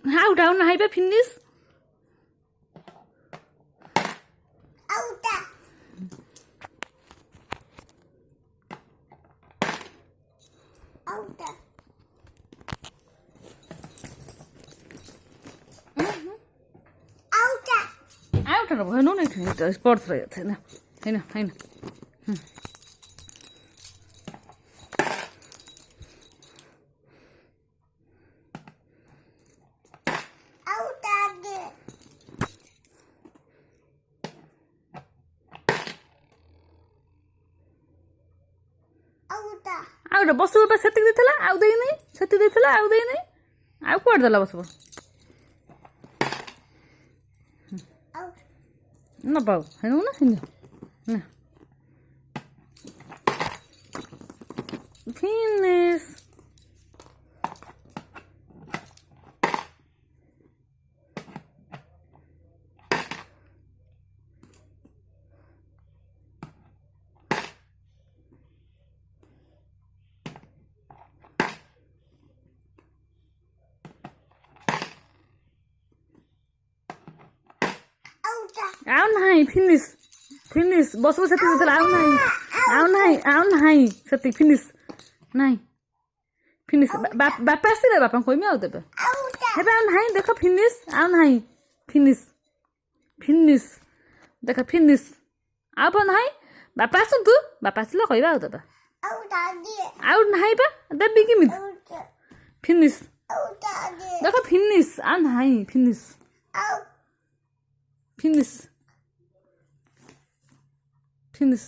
ଆଉଟା ଆଉ ନାହିଁ ବା ଫିନିସ୍। ଆଉଟା ଆଉଟା ଆଉଟା ଆଉଟା ର ଭୟ ନୁହେଁ ସ୍ପୋର୍ଟସ୍ ରେ আছে ନା ହେଇନା ହେଇନା ଆଉଟା ଦେ ଆଉଟା ଆଉଟା ବସିବ ବା ସେତିକି ଦେଇଥିଲା ଆଉ ଦେଇନାହିଁ ସେତିକି ଦେଇଥିଲା ଆଉ ଦେଇନାହିଁ ଆଉ କୁଆଡ଼େ ଦେଲା ବସିବ ଆଉ ନବା ଆଉ ହେଣୁ ନା ହେନା ନା ଫିନିସ୍ ଆଉଟା ଆଉ ନାହିଁ ଫିନିସ୍ ଫିନିସ୍ ବସିବ ସେତିକି ଦେଇଥିଲା ଆଉ ନାହିଁ ଆଉ ନାହିଁ ଆଉ ନାହିଁ ସେତିକି ଫିନିସ୍ ନାହିଁ ଫିନିସ୍ ବାପା ଆସିଲେ ବାପାଙ୍କୁ କହିମି ଆଉ ଦେବେ ଆଉଟା ହେବେ ଆଉ ନାହିଁ ଦେଖ ଫିନିସ୍ ଆଉ ନାହିଁ ଫିନିସ୍ ଫିନିସ୍ ଦେଖ ଫିନିସ୍ ଆଉ କ'ଣ ନାହିଁ ବାପା ଆସନ୍ତୁ ବାପା ଆସିଲେ କହିବା ଆଉ ଦେବା ଆଉଟା ଦେ ଆଉ ନାହିଁ ବା ଦେବି କେମିତି ଆଉଟା ଫିନିସ୍ ଆଉଟା ଦେ ଦେଖ ଫିନିସ୍ ଆଉ ନାହିଁ ଫିନିସ୍ ଆଉ ଫିନିସ୍ ଫିନିସ୍